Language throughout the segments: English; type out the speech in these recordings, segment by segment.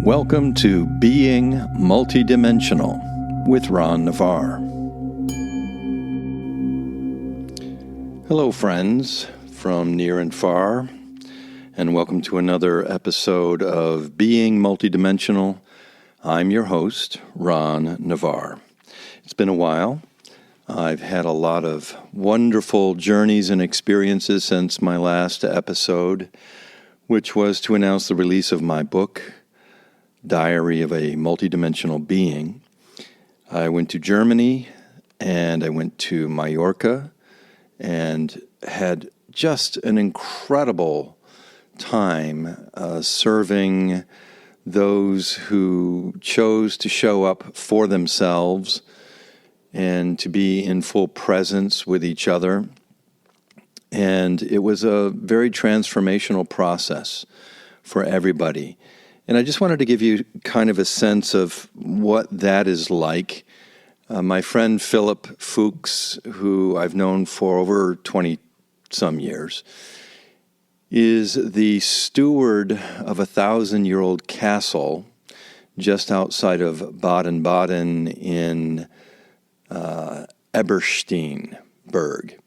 Welcome to Being Multidimensional with Ron Navarre. Hello, friends from near and far, and welcome to another episode of Being Multidimensional. I'm your host, Ron Navarre. It's been a while. I've had a lot of wonderful journeys and experiences since my last episode, which was to announce the release of my book, Diary of a Multidimensional Being. I went to Germany and I went to Mallorca and had just an incredible time serving those who chose to show up for themselves and to be in full presence with each other. And it was a very transformational process for everybody. And I just wanted to give you kind of a sense of what that is like. My friend Philip Fuchs, who I've known for over 20-some years, is the steward of a 1,000-year-old castle just outside of Baden-Baden in Ebersteinberg.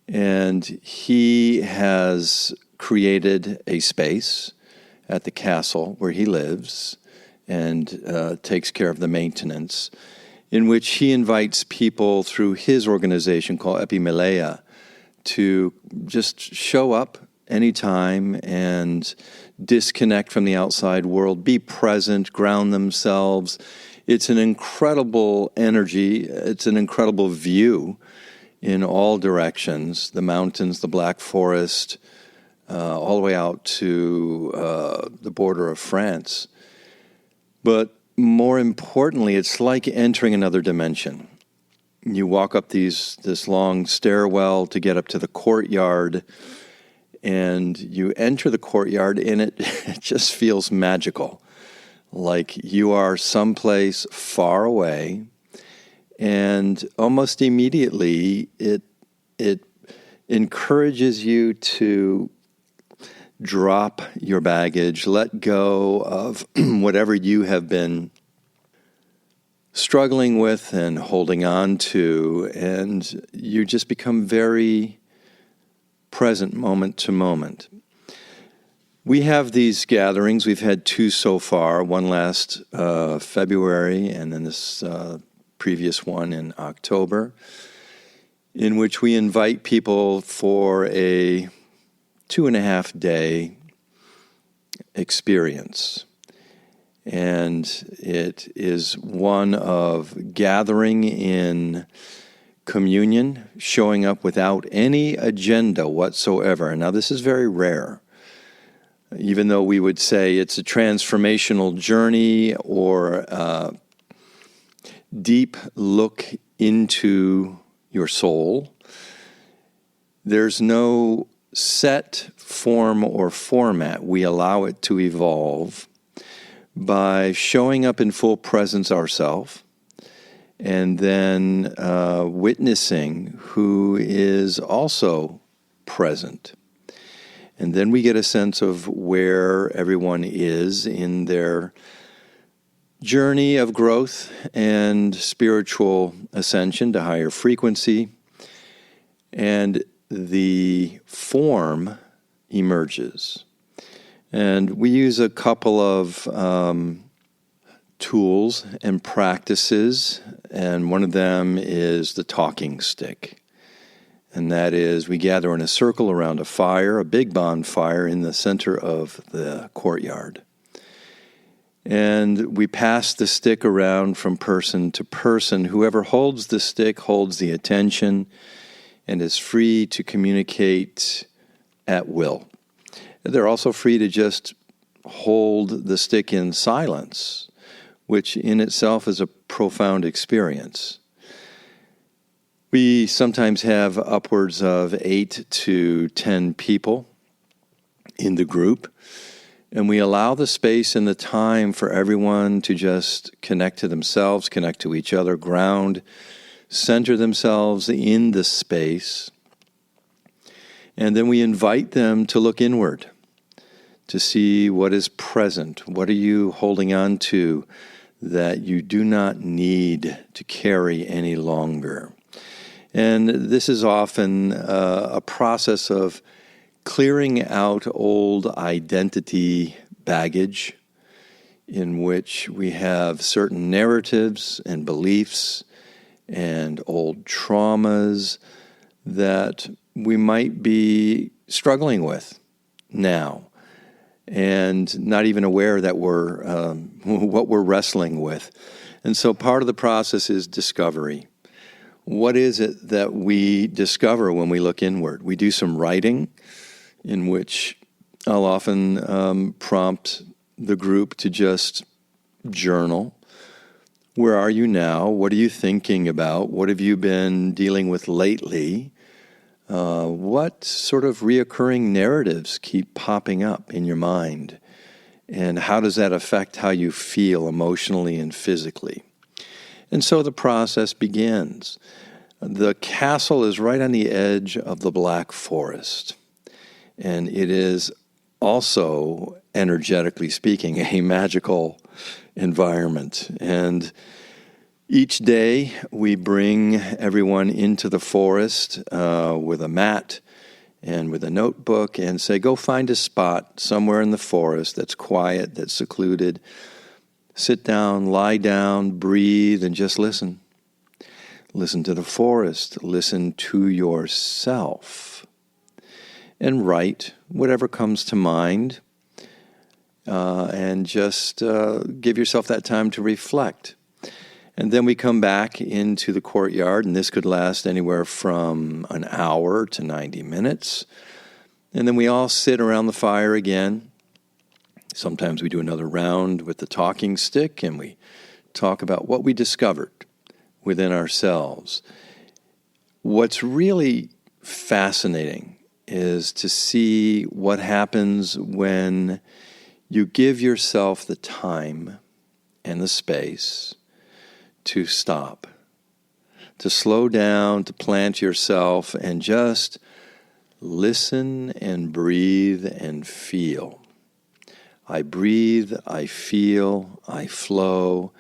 And he has created a space at the castle where he lives and takes care of the maintenance, in which he invites people through his organization called Epimelea to just show up anytime and disconnect from the outside world, be present, ground themselves. It's an incredible energy. It's an incredible view in all directions, the mountains, the Black Forest, all the way out to the border of France. But more importantly, it's like entering another dimension. You walk up this long stairwell to get up to the courtyard, and you enter the courtyard, and it just feels magical, like you are someplace far away, and almost immediately it encourages you to drop your baggage, let go of whatever you have been struggling with and holding on to, and you just become very present moment to moment. We have these gatherings. We've had 2 so far, one last February and then this previous one in October, in which we invite people for a 2.5-day experience. And it is one of gathering in communion, showing up without any agenda whatsoever. Now, this is very rare. Even though we would say it's a transformational journey or a deep look into your soul, there's no set form or format. We allow it to evolve by showing up in full presence ourselves and then witnessing who is also present. And then we get a sense of where everyone is in their journey of growth and spiritual ascension to higher frequency. And the form emerges. And we use a couple of tools and practices, and one of them is the talking stick. And that is, we gather in a circle around a fire, a big bonfire in the center of the courtyard. And we pass the stick around from person to person. Whoever holds the stick holds the attention and is free to communicate at will. They're also free to just hold the stick in silence, which in itself is a profound experience. We sometimes have upwards of 8 to 10 people in the group, and we allow the space and the time for everyone to just connect to themselves, connect to each other, ground, center themselves in the space. And then we invite them to look inward, to see what is present. What are you holding on to that you do not need to carry any longer? And this is often a process of clearing out old identity baggage in which we have certain narratives and beliefs and old traumas that we might be struggling with now and not even aware that we're what we're wrestling with. And so part of the process is discovery. What is it that we discover when we look inward? We do some writing in which I'll often prompt the group to just journal. Where are you now? What are you thinking about? What have you been dealing with lately? What sort of reoccurring narratives keep popping up in your mind? And how does that affect how you feel emotionally and physically? And so the process begins. The castle is right on the edge of the Black Forest. And it is also, energetically speaking, a magical environment. And each day we bring everyone into the forest with a mat and with a notebook and say, go find a spot somewhere in the forest that's quiet, that's secluded. Sit down, lie down, breathe, and just listen. Listen to the forest. Listen to yourself. And write whatever comes to mind, and just give yourself that time to reflect. And then we come back into the courtyard, and this could last anywhere from an hour to 90 minutes. And then we all sit around the fire again. Sometimes we do another round with the talking stick, and we talk about what we discovered within ourselves. What's really fascinating is to see what happens when you give yourself the time and the space to stop, to slow down, to plant yourself, and just listen and breathe and feel. I breathe, I feel, I flow,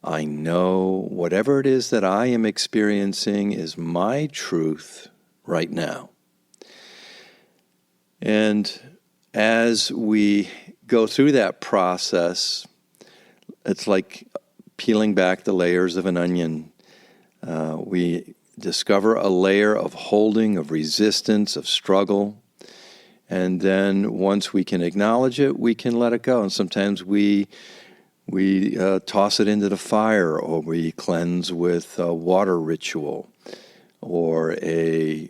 I know whatever it is that I am experiencing is my truth right now. And as we go through that process, it's like peeling back the layers of an onion. We discover a layer of holding, of resistance, of struggle. And then once we can acknowledge it, we can let it go. And sometimes we toss it into the fire, or we cleanse with a water ritual, or a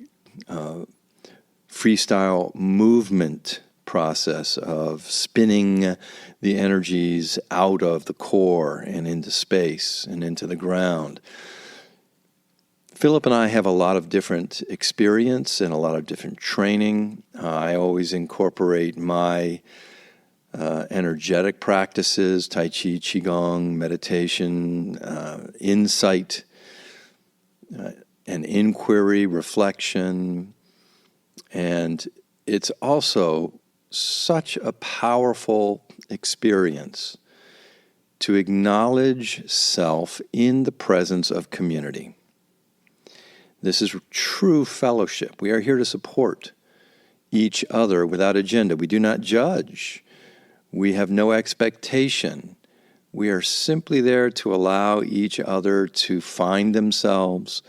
freestyle movement process of spinning the energies out of the core and into space and into the ground. Philip and I have a lot of different experience and a lot of different training. I always incorporate my energetic practices, Tai Chi, Qigong, meditation, insight, and inquiry, reflection. And it's also such a powerful experience to acknowledge self in the presence of community. This is true fellowship. We are here to support each other without agenda. We do not judge. We have no expectation. We are simply there to allow each other to find themselves,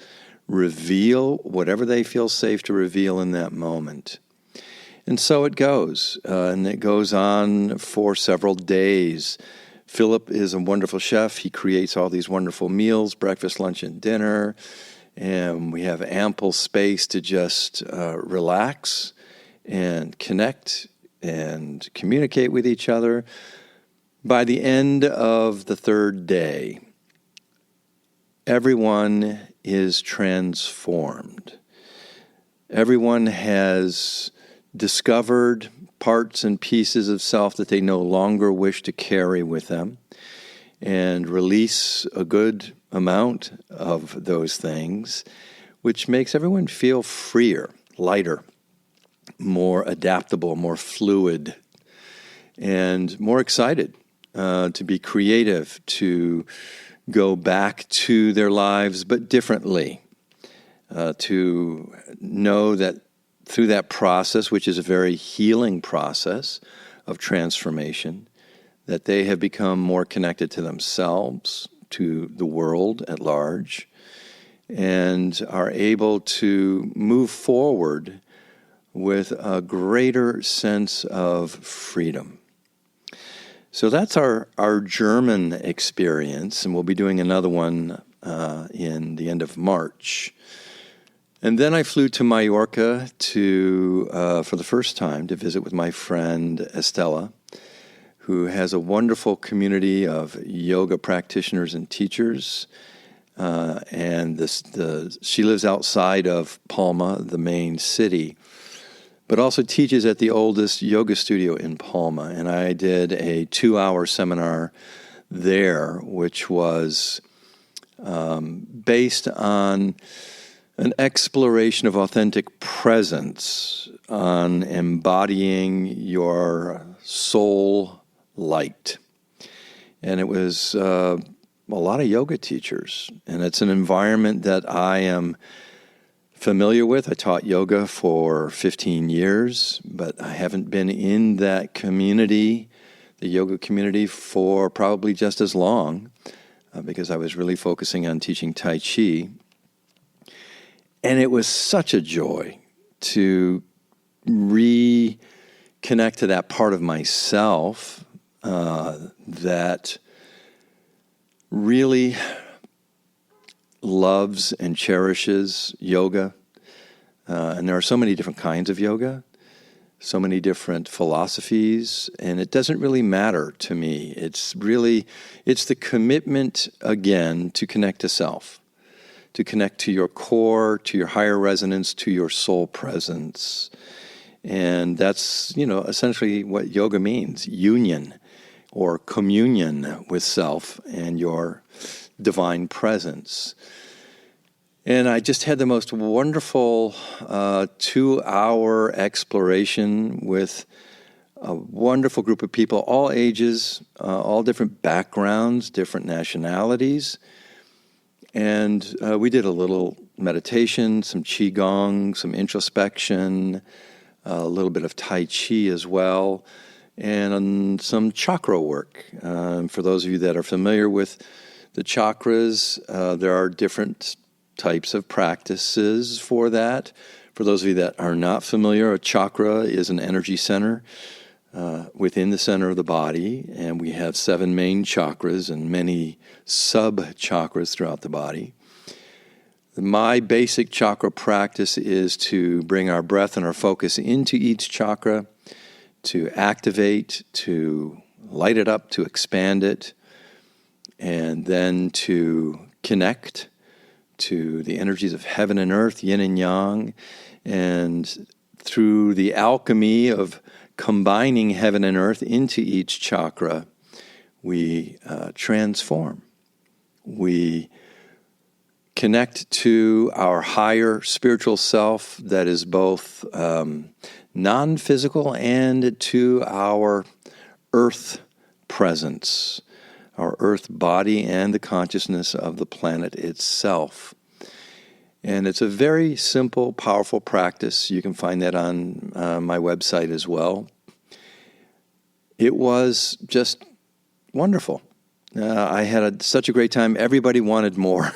reveal whatever they feel safe to reveal in that moment. And so it goes, and it goes on for several days. Philip is a wonderful chef. He creates all these wonderful meals, breakfast, lunch, and dinner. And we have ample space to just relax and connect and communicate with each other. By the end of the third day, everyone is transformed. Everyone has discovered parts and pieces of self that they no longer wish to carry with them, and release a good amount of those things, which makes everyone feel freer, lighter, more adaptable, more fluid. and more excited to be creative, to go back to their lives, but differently, to know that through that process, which is a very healing process of transformation, that they have become more connected to themselves, to the world at large, and are able to move forward with a greater sense of freedom. So that's our German experience, and we'll be doing another one in the end of March. And then I flew to Mallorca for the first time to visit with my friend Estella, who has a wonderful community of yoga practitioners and teachers. She lives outside of Palma, the main city, but also teaches at the oldest yoga studio in Palma. And I did a 2-hour seminar there, which was based on an exploration of authentic presence, on embodying your soul light. And it was a lot of yoga teachers, and it's an environment that I am familiar with. I taught yoga for 15 years, but I haven't been in that community, the yoga community, for probably just as long, because I was really focusing on teaching Tai Chi. And it was such a joy to reconnect to that part of myself that really loves and cherishes yoga. And there are so many different kinds of yoga, so many different philosophies, and it doesn't really matter to me. It's the commitment, again, to connect to self, to connect to your core, to your higher resonance, to your soul presence. And that's, essentially what yoga means, union or communion with self and your divine presence. And I just had the most wonderful 2-hour exploration with a wonderful group of people, all ages, all different backgrounds, different nationalities. And we did a little meditation, some Qigong, some introspection, a little bit of Tai Chi as well, and some chakra work. For those of you that are familiar with the chakras, there are different types of practices for that. For those of you that are not familiar, a chakra is an energy center within the center of the body, and we have 7 main chakras and many sub-chakras throughout the body. My basic chakra practice is to bring our breath and our focus into each chakra, to activate, to light it up, to expand it, and then to connect to the energies of heaven and earth, yin and yang, and through the alchemy of combining heaven and earth into each chakra, we transform. We connect to our higher spiritual self that is both non-physical and to our earth presence, our earth body and the consciousness of the planet itself. And it's a very simple, powerful practice. You can find that on my website as well. It was just wonderful. I had such a great time. Everybody wanted more,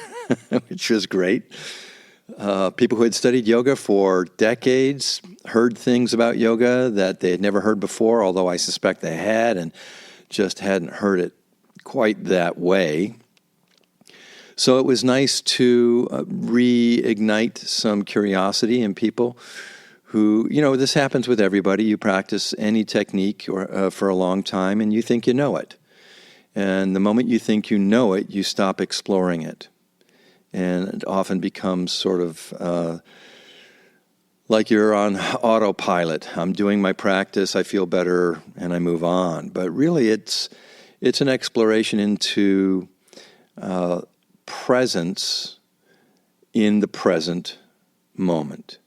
which was great. People who had studied yoga for decades heard things about yoga that they had never heard before, although I suspect they had and just hadn't heard it quite that way. So it was nice to reignite some curiosity in people who, this happens with everybody. You practice any technique for a long time and you think you know it. And the moment you think you know it, you stop exploring it. And it often becomes sort of like you're on autopilot. I'm doing my practice, I feel better, and I move on. But really it's an exploration into presence in the present moment.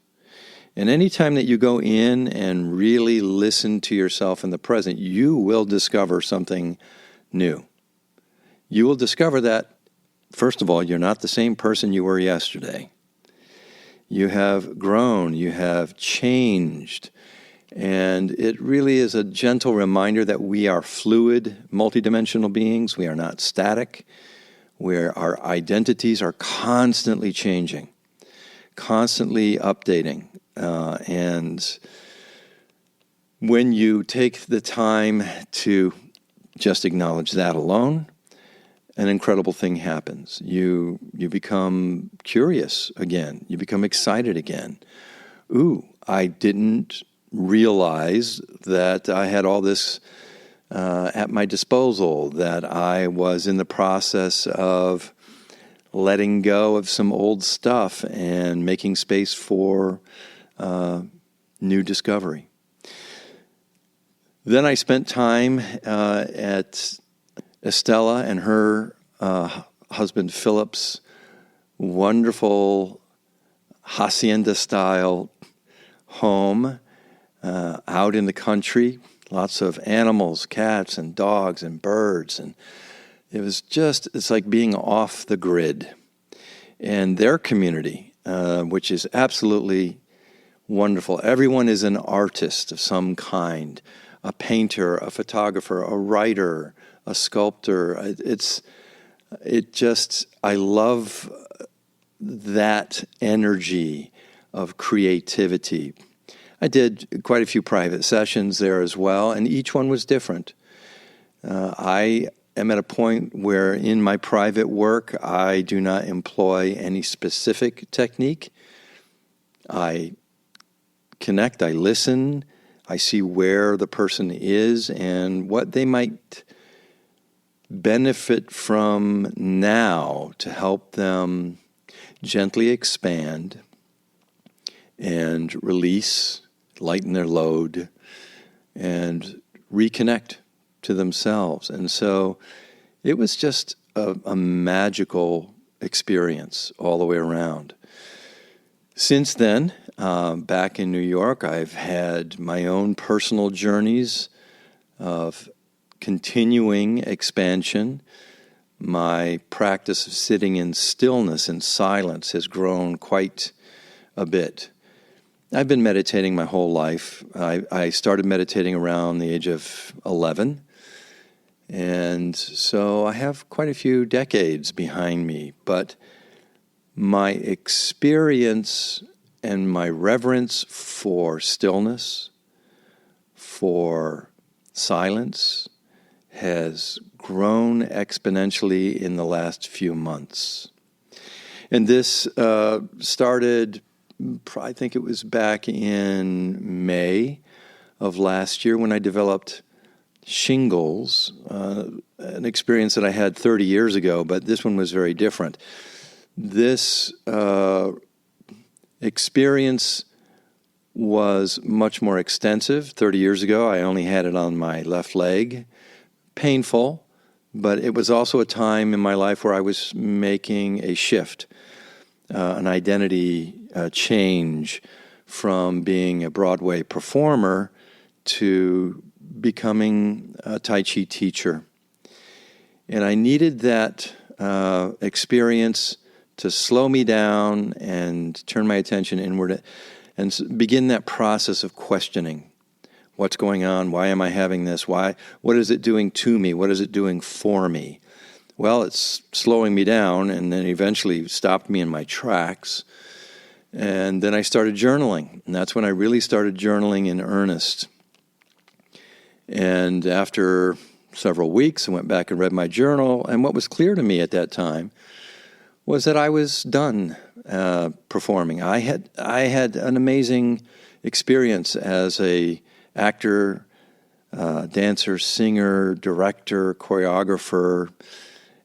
And anytime that you go in and really listen to yourself in the present, you will discover something new. You will discover that, first of all, you're not the same person you were yesterday. You have grown, you have changed, and it really is a gentle reminder that we are fluid, multidimensional beings. We are not static, where our identities are constantly changing, constantly updating. And when you take the time to just acknowledge that alone, an incredible thing happens. You become curious again. You become excited again. Ooh, I didn't realize that I had all this at my disposal, that I was in the process of letting go of some old stuff and making space for new discovery. Then I spent time at Estella and her husband Philip's wonderful hacienda-style home out in the country. Lots of animals, cats and dogs and birds. And it's like being off the grid. And their community, which is absolutely wonderful. Everyone is an artist of some kind, a painter, a photographer, a writer, a sculptor. I love that energy of creativity. I did quite a few private sessions there as well, and each one was different. I am at a point where in my private work, I do not employ any specific technique. I connect, I listen, I see where the person is and what they might benefit from now to help them gently expand and release, lighten their load, and reconnect to themselves. And so it was just a magical experience all the way around. Since then, back in New York, I've had my own personal journeys of continuing expansion. My practice of sitting in stillness and silence has grown quite a bit. I've been meditating my whole life. I started meditating around the age of 11. And so I have quite a few decades behind me. But my experience and my reverence for stillness, for silence, has grown exponentially in the last few months. And this started, I think it was back in May of last year when I developed shingles, an experience that I had 30 years ago, but this one was very different. This experience was much more extensive. 30 years ago, I only had it on my left leg. Painful, but it was also a time in my life where I was making a shift, an identity change from being a Broadway performer to becoming a Tai Chi teacher. And I needed that experience to slow me down and turn my attention inward and begin that process of questioning. What's going on? Why am I having this? What is it doing to me? What is it doing for me? Well, it's slowing me down and then eventually stopped me in my tracks. And then I started journaling. And that's when I really started journaling in earnest. And after several weeks, I went back and read my journal. And what was clear to me at that time was that I was done performing. I had an amazing experience as a actor, dancer, singer, director, choreographer,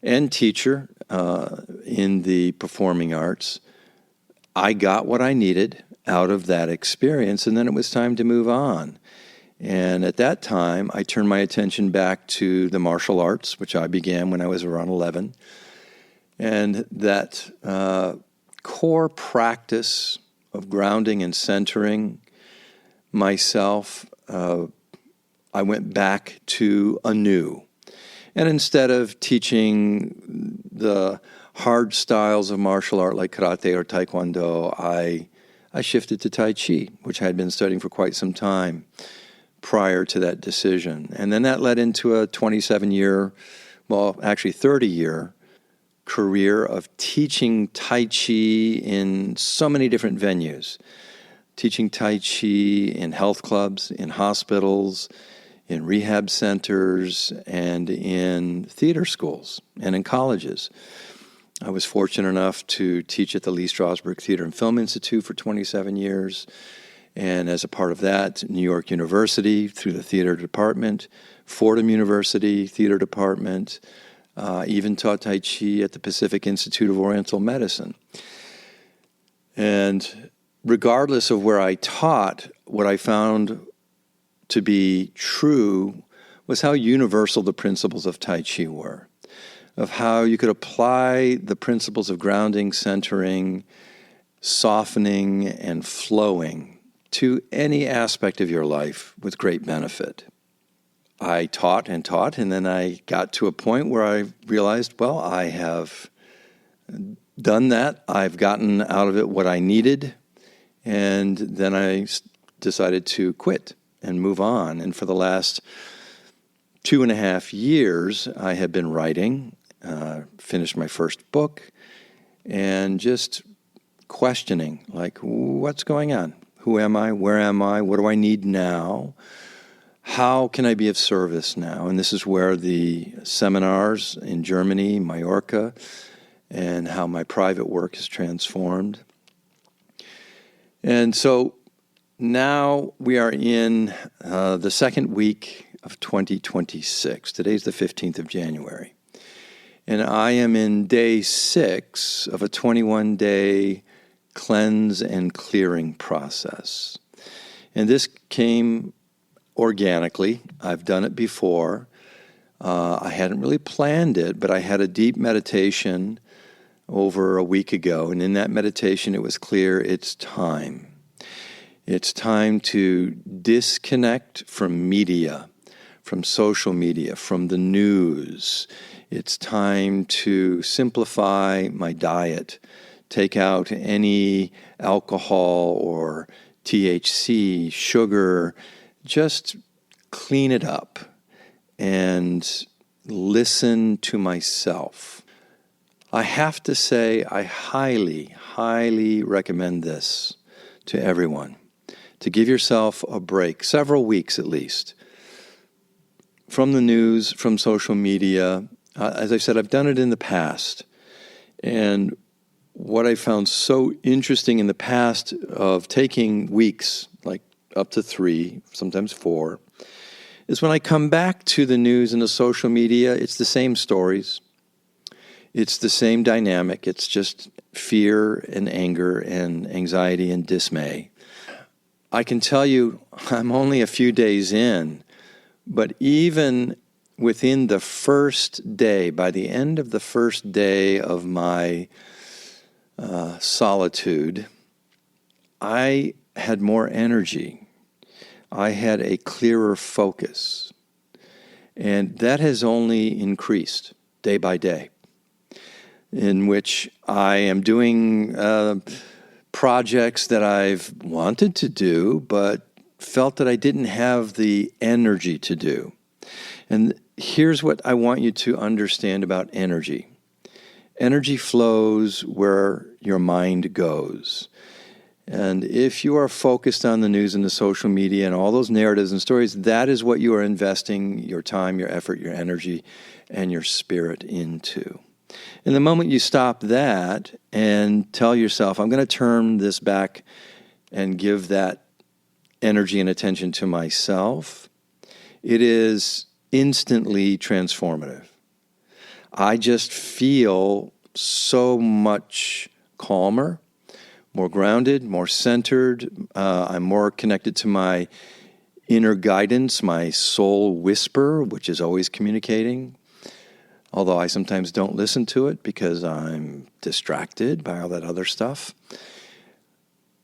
and teacher in the performing arts. I got what I needed out of that experience, and then it was time to move on. And at that time, I turned my attention back to the martial arts, which I began when I was around 11. And that core practice of grounding and centering myself, I went back to anew. And instead of teaching the hard styles of martial art like karate or taekwondo, I shifted to Tai Chi, which I had been studying for quite some time prior to that decision. And then that led into a 27-year, well, actually 30-year career of teaching Tai Chi in so many different venues. Teaching Tai Chi in health clubs, in hospitals, in rehab centers, and in theater schools, and in colleges. I was fortunate enough to teach at the Lee Strasberg Theater and Film Institute for 27 years, and as a part of that, New York University through the theater department, Fordham University theater department, even taught Tai Chi at the Pacific Institute of Oriental Medicine. And regardless of where I taught, what I found to be true was how universal the principles of Tai Chi were, of how you could apply the principles of grounding, centering, softening, and flowing to any aspect of your life with great benefit. I taught, and then I got to a point where I realized, well, I have done that. I've gotten out of it what I needed, and then I decided to quit and move on. And for the last 2.5 years, I have been writing, finished my first book, and just questioning, like, what's going on? Who am I? Where am I? What do I need now? How can I be of service now? And this is where the seminars in Germany, Mallorca, and how my private work is transformed. And so now we are in the second week of 2026. Today's the 15th of January. And I am in day 6 of a 21-day cleanse and clearing process. And this came organically. I've done it before. I hadn't really planned it, but I had a deep meditation over a week ago. And in that meditation, it was clear it's time. It's time to disconnect from media, from social media, from the news. It's time to simplify my diet, take out any alcohol or THC, sugar, just clean it up and listen to myself. I have to say I highly, highly recommend this to everyone, to give yourself a break, several weeks at least, from the news, from social media. As I said, I've done it in the past. And what I found so interesting in the past of taking weeks, like up to 3, sometimes 4, is when I come back to the news and the social media, it's the same stories. It's the same dynamic. It's just fear and anger and anxiety and dismay. I can tell you, I'm only a few days in, but even within the first day, by the end of the first day of my solitude, I had more energy. I had a clearer focus. And that has only increased day by day, in which I am doing projects that I've wanted to do, but felt that I didn't have the energy to do. And here's what I want you to understand about energy. Energy flows where your mind goes. And if you are focused on the news and the social media and all those narratives and stories, that is what you are investing your time, your effort, your energy, and your spirit into. And the moment you stop that and tell yourself, I'm going to turn this back and give that energy and attention to myself, it is instantly transformative. I just feel so much calmer, more grounded, more centered. I'm more connected to my inner guidance, my soul whisper, which is always communicating. Although I sometimes don't listen to it because I'm distracted by all that other stuff.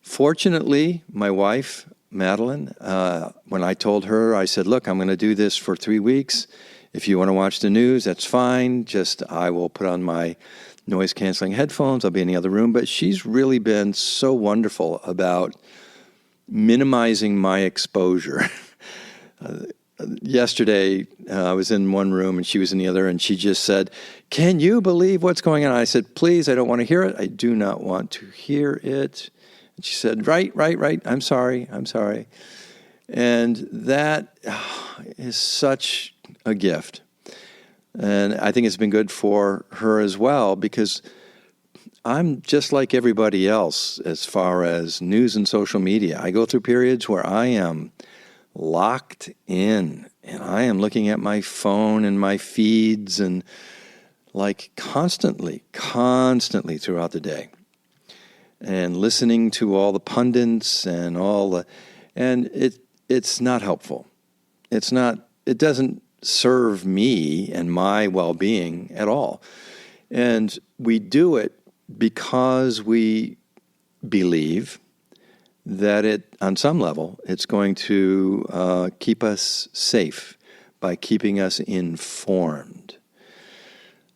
Fortunately, my wife, Madeline, when I told her, I said, look, I'm going to do this for 3 weeks. If you want to watch the news, that's fine. Just I will put on my noise-canceling headphones. I'll be in the other room. But she's really been so wonderful about minimizing my exposure. Yesterday, I was in one room and she was in the other, and she just said, can you believe what's going on? I said, please, I don't want to hear it. I do not want to hear it. And she said, right. I'm sorry. And that is such a gift. And I think it's been good for her as well, because I'm just like everybody else as far as news and social media. I go through periods where I am locked in and I am looking at my phone and my feeds and like constantly throughout the day, and listening to all the pundits and and it's not helpful. It doesn't serve me and my well-being at all. And we do it because we believe that on some level, it's going to keep us safe by keeping us informed.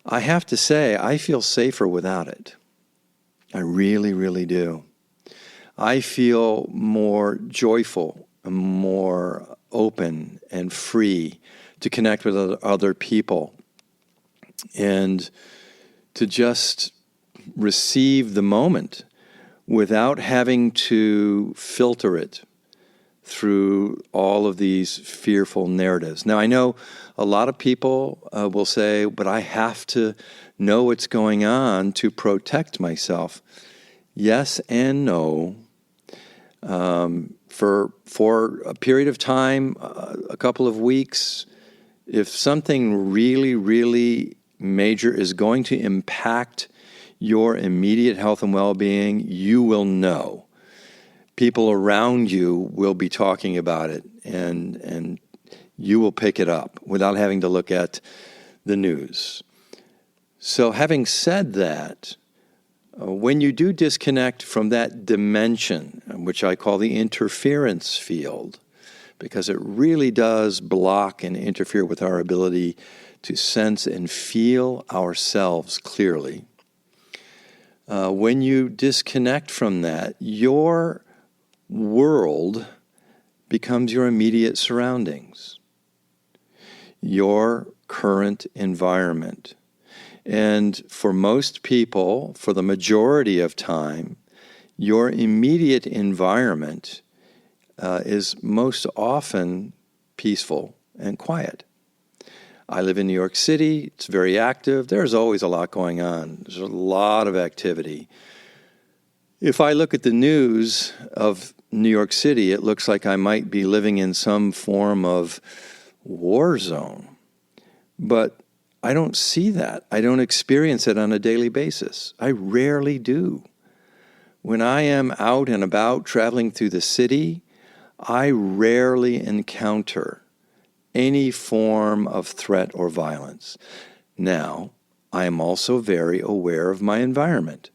I have to say, I feel safer without it. I really, really do. I feel more joyful, more open and free to connect with other people and to just receive the moment without having to filter it through all of these fearful narratives. Now, I know a lot of people will say, but I have to know what's going on to protect myself. Yes and no. For a period of time, a couple of weeks, if something really, really major is going to impact your immediate health and well-being, you will know. People around you will be talking about it, and you will pick it up without having to look at the news. So having said that, when you do disconnect from that dimension, which I call the interference field, because it really does block and interfere with our ability to sense and feel ourselves clearly, when you disconnect from that, your world becomes your immediate surroundings, your current environment. And for most people, for the majority of time, your immediate environment is most often peaceful and quiet. I live in New York City. It's very active. There's always a lot going on. There's a lot of activity. If I look at the news of New York City, it looks like I might be living in some form of war zone. But I don't see that. I don't experience it on a daily basis. I rarely do. When I am out and about traveling through the city, I rarely encounter any form of threat or violence. Now, I am also very aware of my environment,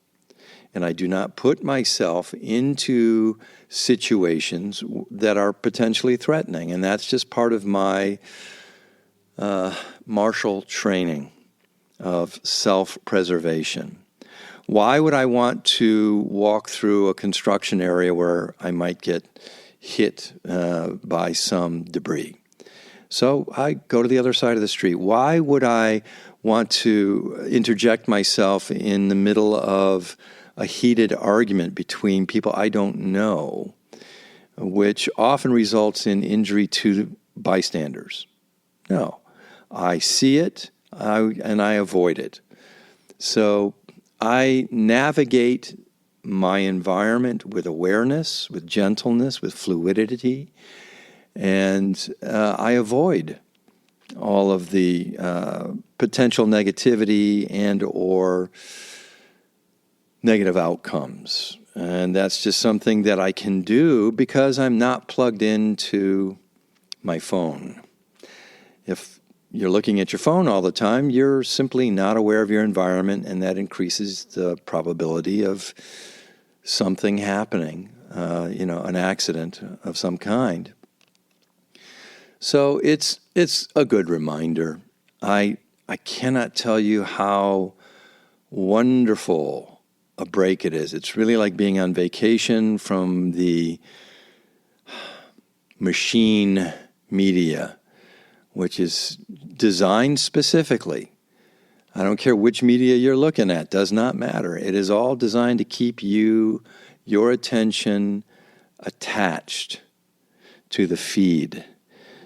and I do not put myself into situations that are potentially threatening, and that's just part of my martial training of self-preservation. Why would I want to walk through a construction area where I might get hit by some debris? So I go to the other side of the street. Why would I want to interject myself in the middle of a heated argument between people I don't know, which often results in injury to bystanders? No. I see it, and I avoid it. So I navigate my environment with awareness, with gentleness, with fluidity, and I avoid all of the potential negativity and or negative outcomes. And that's just something that I can do because I'm not plugged into my phone. If you're looking at your phone all the time, you're simply not aware of your environment, and that increases the probability of something happening an accident of some kind. So it's a good reminder. I cannot tell you how wonderful a break it is. It's really like being on vacation from the machine media, which is designed specifically. I don't care which media you're looking at, does not matter. It is all designed to keep your attention attached to the feed,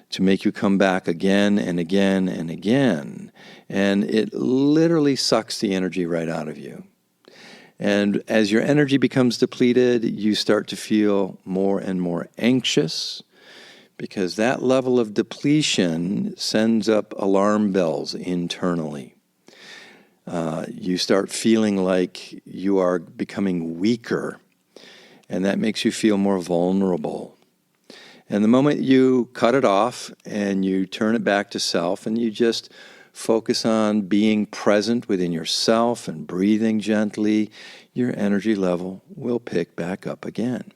to make you come back again and again and again. And it literally sucks the energy right out of you. And as your energy becomes depleted, you start to feel more and more anxious, because that level of depletion sends up alarm bells internally. You start feeling like you are becoming weaker, and that makes you feel more vulnerable. And the moment you cut it off and you turn it back to self, and you just focus on being present within yourself and breathing gently, your energy level will pick back up again.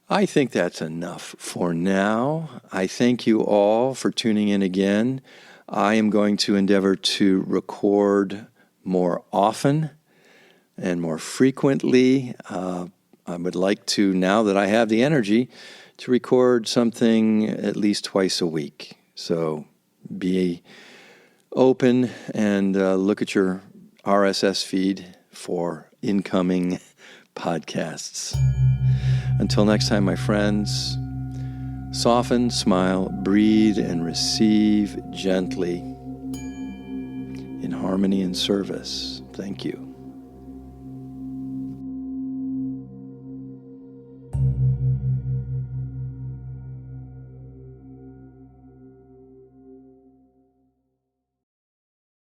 I think that's enough for now. I thank you all for tuning in again. I am going to endeavor to record more often and more frequently. I would like to, now that I have the energy, to record something at least twice a week. So be open and look at your RSS feed for incoming podcasts. Until next time, my friends, soften, smile, breathe, and receive gently in harmony and service. Thank you.